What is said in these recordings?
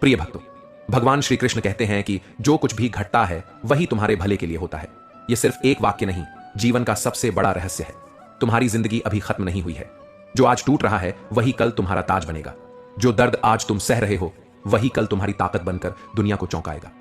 प्रिय भक्तों, भगवान श्री कृष्ण कहते हैं कि जो कुछ भी घटता है वही तुम्हारे भले के लिए होता है। यह सिर्फ एक वाक्य नहीं, जीवन का सबसे बड़ा रहस्य है। तुम्हारी जिंदगी अभी खत्म नहीं हुई है। जो आज टूट रहा है वही कल तुम्हारा ताज बनेगा। जो दर्द आज तुम सह रहे हो वही कल तुम्हारी ताकत बनकर दुनिया को चौंकाएगा।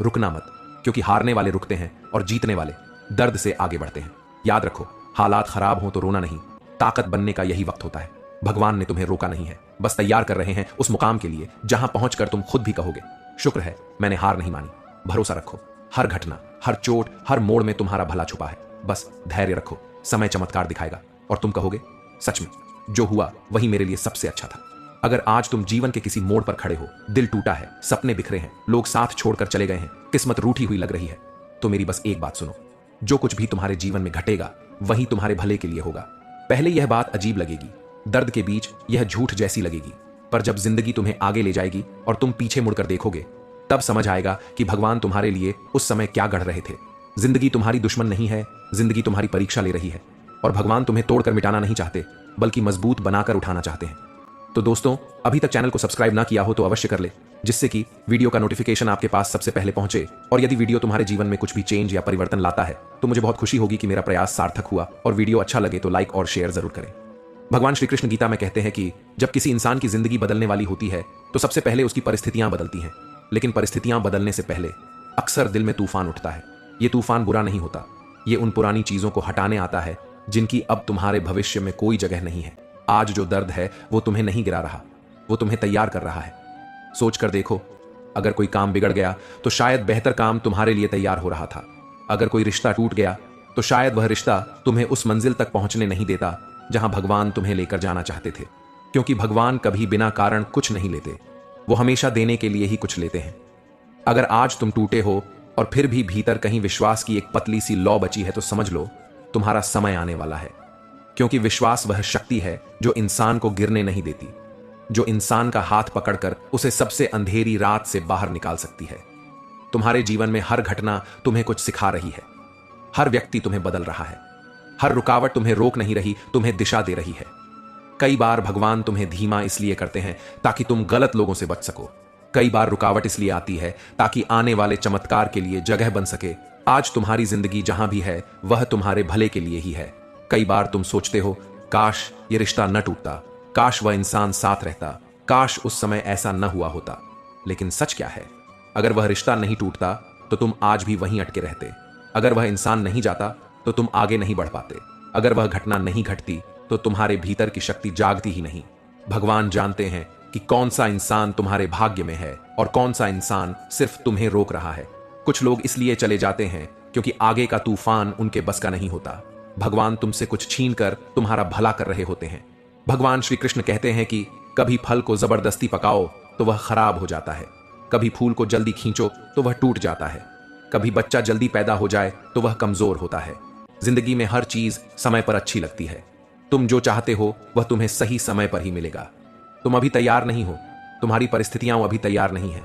रुकना मत, क्योंकि हारने वाले रुकते हैं और जीतने वाले दर्द से आगे बढ़ते हैं। याद रखो, हालात खराब हो तो रोना नहीं, ताकत बनने का यही वक्त होता है। भगवान ने तुम्हें रोका नहीं है, बस तैयार कर रहे हैं उस मुकाम के लिए जहां पहुंचकर तुम खुद भी कहोगे, शुक्र है मैंने हार नहीं मानी। भरोसा रखो, हर घटना, हर चोट, हर मोड़ में तुम्हारा भला छुपा है। बस धैर्य रखो, समय चमत्कार दिखाएगा और तुम कहोगे, सच में जो हुआ वही मेरे लिए सबसे अच्छा था। अगर आज तुम जीवन के किसी मोड़ पर खड़े हो, दिल टूटा है, सपने बिखरे हैं, लोग साथ छोड़कर चले गए हैं, किस्मत रूठी हुई लग रही है, तो मेरी बस एक बात सुनो, जो कुछ भी तुम्हारे जीवन में घटेगा वही तुम्हारे भले के लिए होगा। पहले यह बात अजीब लगेगी, दर्द के बीच यह झूठ जैसी लगेगी, पर जब जिंदगी तुम्हें आगे ले जाएगी और तुम पीछे मुड़कर देखोगे, तब समझ आएगा कि भगवान तुम्हारे लिए उस समय क्या गढ़ रहे थे। जिंदगी तुम्हारी दुश्मन नहीं है, जिंदगी तुम्हारी परीक्षा ले रही है, और भगवान तुम्हें तोड़कर मिटाना नहीं चाहते, बल्कि मजबूत बनाकर उठाना चाहते हैं। तो दोस्तों, अभी तक चैनल को सब्सक्राइब ना किया हो तो अवश्य कर ले, जिससे कि वीडियो का नोटिफिकेशन आपके पास सबसे पहले पहुंचे। और यदि वीडियो तुम्हारे जीवन में कुछ भी चेंज या परिवर्तन लाता है तो मुझे बहुत खुशी होगी कि मेरा प्रयास सार्थक हुआ। और वीडियो अच्छा लगे तो लाइक और शेयर जरूर करें। भगवान श्री कृष्ण गीता में कहते हैं कि जब किसी इंसान की जिंदगी बदलने वाली होती है तो सबसे पहले उसकी परिस्थितियां बदलती हैं, लेकिन परिस्थितियां बदलने से पहले अक्सर दिल में तूफान उठता है। ये तूफान बुरा नहीं होता, ये उन पुरानी चीजों को हटाने आता है जिनकी अब तुम्हारे भविष्य में कोई जगह नहीं है। आज जो दर्द है वो तुम्हें नहीं गिरा रहा, वो तुम्हें तैयार कर रहा है। सोच कर देखो, अगर कोई काम बिगड़ गया तो शायद बेहतर काम तुम्हारे लिए तैयार हो रहा था। अगर कोई रिश्ता टूट गया तो शायद वह रिश्ता तुम्हें उस मंजिल तक पहुंचने नहीं देता जहां भगवान तुम्हें लेकर जाना चाहते थे। क्योंकि भगवान कभी बिना कारण कुछ नहीं लेते, वो हमेशा देने के लिए ही कुछ लेते हैं। अगर आज तुम टूटे हो और फिर भी भीतर कहीं विश्वास की एक पतली सी लौ बची है तो समझ लो तुम्हारा समय आने वाला है। क्योंकि विश्वास वह शक्ति है जो इंसान को गिरने नहीं देती, जो इंसान का हाथ पकड़कर उसे सबसे अंधेरी रात से बाहर निकाल सकती है। तुम्हारे जीवन में हर घटना तुम्हें कुछ सिखा रही है, हर व्यक्ति तुम्हें बदल रहा है, हर रुकावट तुम्हें रोक नहीं रही, तुम्हें दिशा दे रही है। कई बार भगवान तुम्हें धीमा इसलिए करते हैं ताकि तुम गलत लोगों से बच सको। कई बार रुकावट इसलिए आती है ताकि आने वाले चमत्कार के लिए जगह बन सके। आज तुम्हारी जिंदगी जहां भी है वह तुम्हारे भले के लिए ही है। कई बार तुम सोचते हो, काश ये रिश्ता न टूटता, काश वह इंसान साथ रहता, काश उस समय ऐसा न हुआ होता। लेकिन सच क्या है, अगर वह रिश्ता नहीं टूटता तो तुम आज भी वहीं अटके रहते। अगर वह इंसान नहीं जाता तो तुम आगे नहीं बढ़ पाते। अगर वह घटना नहीं घटती तो तुम्हारे भीतर की शक्ति जागती ही नहीं। भगवान जानते हैं कि कौन सा इंसान तुम्हारे भाग्य में है और कौन सा इंसान सिर्फ तुम्हें रोक रहा है। कुछ लोग इसलिए चले जाते हैं क्योंकि आगे का तूफान उनके बस का नहीं होता। भगवान तुमसे कुछ छीन कर तुम्हारा भला कर रहे होते हैं। भगवान श्री कृष्ण कहते हैं कि कभी फल को जबरदस्ती पकाओ तो वह खराब हो जाता है, कभी फूल को जल्दी खींचो तो वह टूट जाता है, कभी बच्चा जल्दी पैदा हो जाए तो वह कमजोर होता है। जिंदगी में हर चीज समय पर अच्छी लगती है। तुम जो चाहते हो वह तुम्हें सही समय पर ही मिलेगा। तुम अभी तैयार नहीं हो, तुम्हारी परिस्थितियां अभी तैयार नहीं है,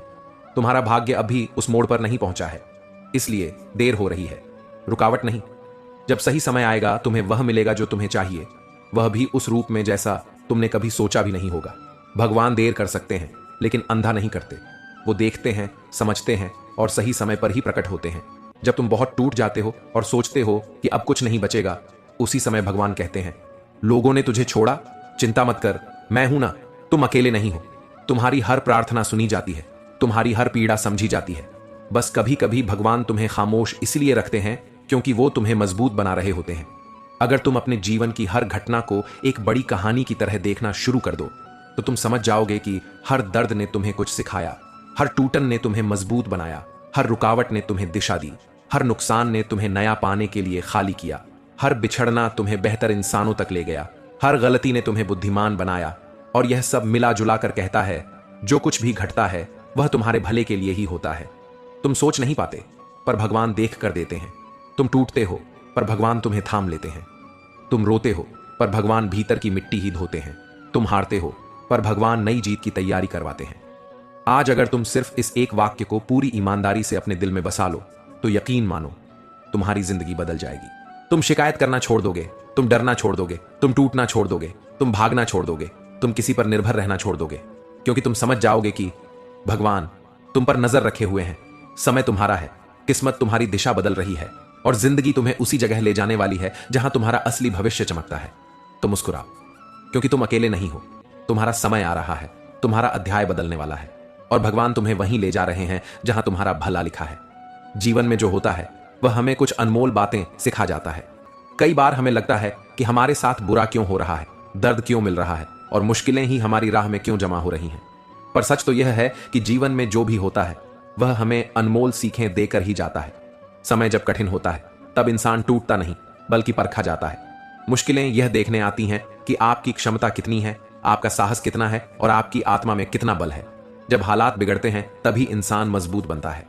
तुम्हारा भाग्य अभी उस मोड़ पर नहीं पहुंचा है, इसलिए देर हो रही है। रुकावट नहीं, जब सही समय आएगा तुम्हें वह मिलेगा जो तुम्हें चाहिए, वह भी उस रूप में जैसा तुमने कभी सोचा भी नहीं होगा। भगवान देर कर सकते हैं लेकिन अंधा नहीं करते। वो देखते हैं, समझते हैं और सही समय पर ही प्रकट होते हैं। जब तुम बहुत टूट जाते हो और सोचते हो कि अब कुछ नहीं बचेगा, उसी समय भगवान कहते हैं, लोगों ने तुझे छोड़ा, चिंता मत कर, मैं हूं ना, तुम अकेले नहीं हो। तुम्हारी हर प्रार्थना सुनी जाती है, तुम्हारी हर पीड़ा समझी जाती है। बस कभी कभी भगवान तुम्हें खामोश इसलिए रखते हैं क्योंकि वो तुम्हें मजबूत बना रहे होते हैं। अगर तुम अपने जीवन की हर घटना को एक बड़ी कहानी की तरह देखना शुरू कर दो तो तुम समझ जाओगे कि हर दर्द ने तुम्हें कुछ सिखाया, हर टूटन ने तुम्हें मजबूत बनाया, हर रुकावट ने तुम्हें दिशा दी, हर नुकसान ने तुम्हें नया पाने के लिए खाली किया, हर बिछड़ना तुम्हें बेहतर इंसानों तक ले गया, हर गलती ने तुम्हें बुद्धिमान बनाया। और यह सब मिला जुला कर कहता है, जो कुछ भी घटता है वह तुम्हारे भले के लिए ही होता है। तुम सोच नहीं पाते पर भगवान देख कर देते हैं। तुम टूटते हो पर भगवान तुम्हें थाम लेते हैं। तुम रोते हो पर भगवान भीतर की मिट्टी ही धोते हैं। तुम हारते हो पर भगवान नई जीत की तैयारी करवाते हैं। आज अगर तुम सिर्फ इस एक वाक्य को पूरी ईमानदारी से अपने दिल में बसा लो तो यकीन मानो तुम्हारी जिंदगी बदल जाएगी। तुम शिकायत करना छोड़ दोगे, तुम डरना छोड़ दोगे, तुम टूटना छोड़ दोगे, तुम भागना छोड़ दोगे, तुम किसी पर निर्भर रहना छोड़ दोगे, क्योंकि तुम समझ जाओगे कि भगवान तुम पर नजर रखे हुए हैं। समय तुम्हारा है, किस्मत तुम्हारी दिशा बदल रही है और जिंदगी तुम्हें उसी जगह ले जाने वाली है जहां तुम्हारा असली भविष्य चमकता है। तो मुस्कुराओ, क्योंकि तुम अकेले नहीं हो। तुम्हारा समय आ रहा है, तुम्हारा अध्याय बदलने वाला है और भगवान तुम्हें वहीं ले जा रहे हैं जहां तुम्हारा भला लिखा है। जीवन में जो होता है वह हमें कुछ अनमोल बातें सिखा जाता है। कई बार हमें लगता है कि हमारे साथ बुरा क्यों हो रहा है, दर्द क्यों मिल रहा है और मुश्किलें ही हमारी राह में क्यों जमा हो रही हैं। पर सच तो यह है कि जीवन में जो भी होता है वह हमें अनमोल सीखें देकर ही जाता है। समय जब कठिन होता है तब इंसान टूटता नहीं बल्कि परखा जाता है। मुश्किलें यह देखने आती हैं कि आपकी क्षमता कितनी है, आपका साहस कितना है और आपकी आत्मा में कितना बल है। जब हालात बिगड़ते हैं तभी इंसान मजबूत बनता है।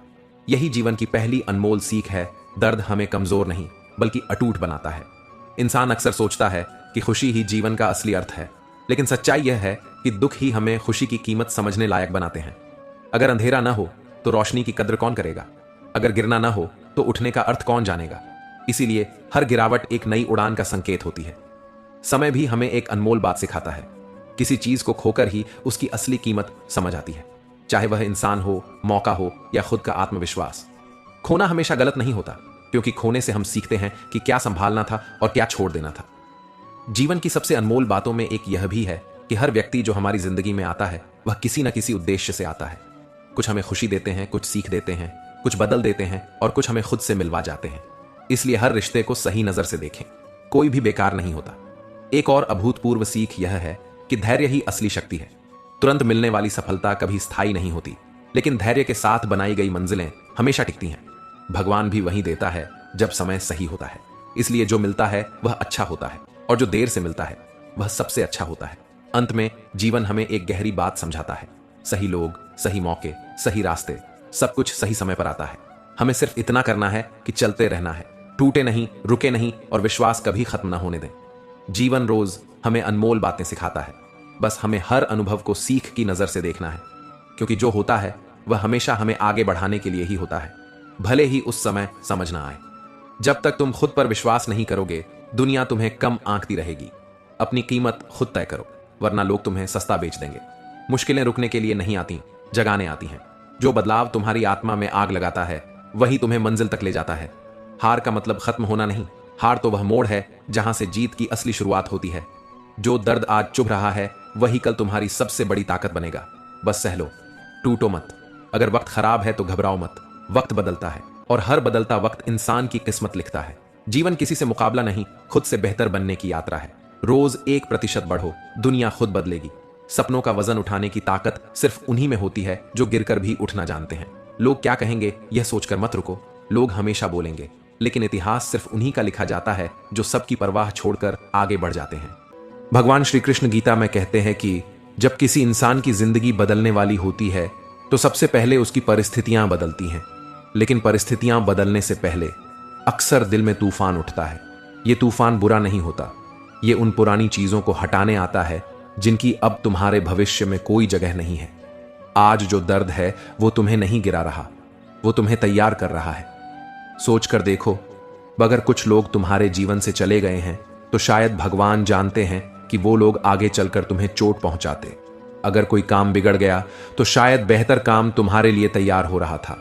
यही जीवन की पहली अनमोल सीख है। दर्द हमें कमजोर नहीं बल्कि अटूट बनाता है। इंसान अक्सर सोचता है कि खुशी ही जीवन का असली अर्थ है, लेकिन सच्चाई यह है कि दुख ही हमें खुशी की कीमत समझने लायक बनाते हैं। अगर अंधेरा ना हो तो रोशनी की कद्र कौन करेगा? अगर गिरना ना हो तो उठने का अर्थ कौन जानेगा? इसीलिए हर गिरावट एक नई उड़ान का संकेत होती है। समय भी हमें एक अनमोल बात सिखाता है। किसी चीज को खोकर ही उसकी असली कीमत समझ आती है, चाहे वह इंसान हो, मौका हो या खुद का आत्मविश्वास। खोना हमेशा गलत नहीं होता, क्योंकि खोने से हम सीखते हैं कि क्या संभालना था और क्या छोड़ देना था। जीवन की सबसे अनमोल बातों में एक यह भी है कि हर व्यक्ति जो हमारी जिंदगी में आता है वह किसी न किसी उद्देश्य से आता है। कुछ हमें खुशी देते हैं, कुछ सीख देते हैं, कुछ बदल देते हैं और कुछ हमें खुद से मिलवा जाते हैं। इसलिए हर रिश्ते को सही नजर से देखें, कोई भी बेकार नहीं होता। एक और अभूतपूर्व सीख यह है कि धैर्य ही असली शक्ति है। तुरंत मिलने वाली सफलता कभी स्थायी नहीं होती, लेकिन धैर्य के साथ बनाई गई मंजिलें हमेशा टिकती हैं। भगवान भी वही देता है जब समय सही होता है। इसलिए जो मिलता है वह अच्छा होता है और जो देर से मिलता है वह सबसे अच्छा होता है। अंत में जीवन हमें एक गहरी बात समझाता है। सही लोग, सही मौके, सही रास्ते, सब कुछ सही समय पर आता है। हमें सिर्फ इतना करना है कि चलते रहना है, टूटे नहीं, रुके नहीं और विश्वास कभी खत्म ना होने दें। जीवन रोज हमें अनमोल बातें सिखाता है। बस हमें हर अनुभव को सीख की नजर से देखना है, क्योंकि जो होता है वह हमेशा हमें आगे बढ़ाने के लिए ही होता है, भले ही उस समय समझ ना आए। जब तक तुम खुद पर विश्वास नहीं करोगे, दुनिया तुम्हें कम आंकती रहेगी। अपनी कीमत खुद तय करो, वरना लोग तुम्हें सस्ता बेच देंगे। मुश्किलें रुकने के लिए नहीं आती, जगाने आती हैं। जो बदलाव तुम्हारी आत्मा में आग लगाता है वही तुम्हें मंजिल तक ले जाता है। हार का मतलब खत्म होना नहीं, हार तो वह मोड़ है जहां से जीत की असली शुरुआत होती है। जो दर्द आज चुभ रहा है वही कल तुम्हारी सबसे बड़ी ताकत बनेगा। बस सह लो, टूटो मत। अगर वक्त खराब है तो घबराओ मत। वक्त बदलता है और हर बदलता वक्त इंसान की किस्मत लिखता है। जीवन किसी से मुकाबला नहीं, खुद से बेहतर बनने की यात्रा है। रोज 1% बढ़ो, दुनिया खुद बदलेगी। सपनों का वजन उठाने की ताकत सिर्फ उन्हीं में होती है जो गिरकर भी उठना जानते हैं। लोग क्या कहेंगे यह सोचकर मत रुको, लोग हमेशा बोलेंगे, लेकिन इतिहास सिर्फ उन्हीं का लिखा जाता है जो सबकी परवाह छोड़कर आगे बढ़ जाते हैं। भगवान श्री कृष्ण गीता में कहते हैं कि जब किसी इंसान की जिंदगी बदलने वाली होती है तो सबसे पहले उसकी परिस्थितियां बदलती हैं, लेकिन परिस्थितियां बदलने से पहले अक्सर दिल में तूफान उठता है। ये तूफान बुरा नहीं होता, ये उन पुरानी चीजों को हटाने आता है जिनकी अब तुम्हारे भविष्य में कोई जगह नहीं है। आज जो दर्द है वो तुम्हें नहीं गिरा रहा, वो तुम्हें तैयार कर रहा है। सोच कर देखो, अगर कुछ लोग तुम्हारे जीवन से चले गए हैं तो शायद भगवान जानते हैं कि वो लोग आगे चलकर तुम्हें चोट पहुंचाते। अगर कोई काम बिगड़ गया तो शायद बेहतर काम तुम्हारे लिए तैयार हो रहा था।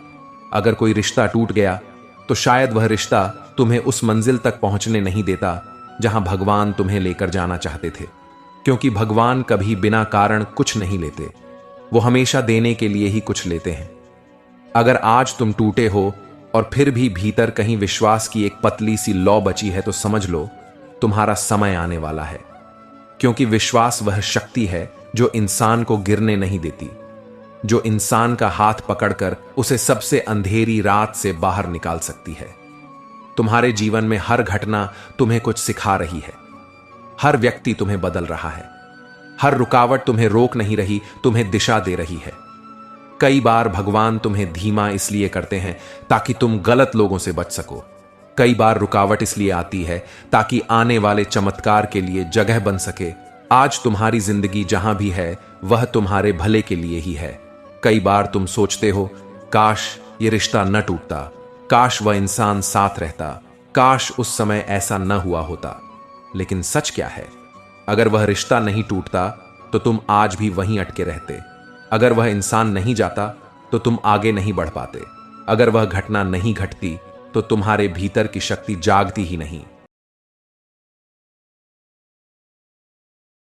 अगर कोई रिश्ता टूट गया तो शायद वह रिश्ता तुम्हें उस मंजिल तक पहुंचने नहीं देता जहां भगवान तुम्हें लेकर जाना चाहते थे। क्योंकि भगवान कभी बिना कारण कुछ नहीं लेते, वो हमेशा देने के लिए ही कुछ लेते हैं। अगर आज तुम टूटे हो और फिर भी भीतर कहीं विश्वास की एक पतली सी लौ बची है तो समझ लो तुम्हारा समय आने वाला है। क्योंकि विश्वास वह शक्ति है जो इंसान को गिरने नहीं देती, जो इंसान का हाथ पकड़कर उसे सबसे अंधेरी रात से बाहर निकाल सकती है। तुम्हारे जीवन में हर घटना तुम्हें कुछ सिखा रही है, हर व्यक्ति तुम्हें बदल रहा है, हर रुकावट तुम्हें रोक नहीं रही, तुम्हें दिशा दे रही है। कई बार भगवान तुम्हें धीमा इसलिए करते हैं ताकि तुम गलत लोगों से बच सको। कई बार रुकावट इसलिए आती है ताकि आने वाले चमत्कार के लिए जगह बन सके। आज तुम्हारी जिंदगी जहां भी है वह तुम्हारे भले के लिए ही है। कई बार तुम सोचते हो काश ये रिश्ता न टूटता, काश वह इंसान साथ रहता, काश उस समय ऐसा न हुआ होता। लेकिन सच क्या है, अगर वह रिश्ता नहीं टूटता तो तुम आज भी वहीं अटके रहते। अगर वह इंसान नहीं जाता तो तुम आगे नहीं बढ़ पाते। अगर वह घटना नहीं घटती तो तुम्हारे भीतर की शक्ति जागती ही नहीं।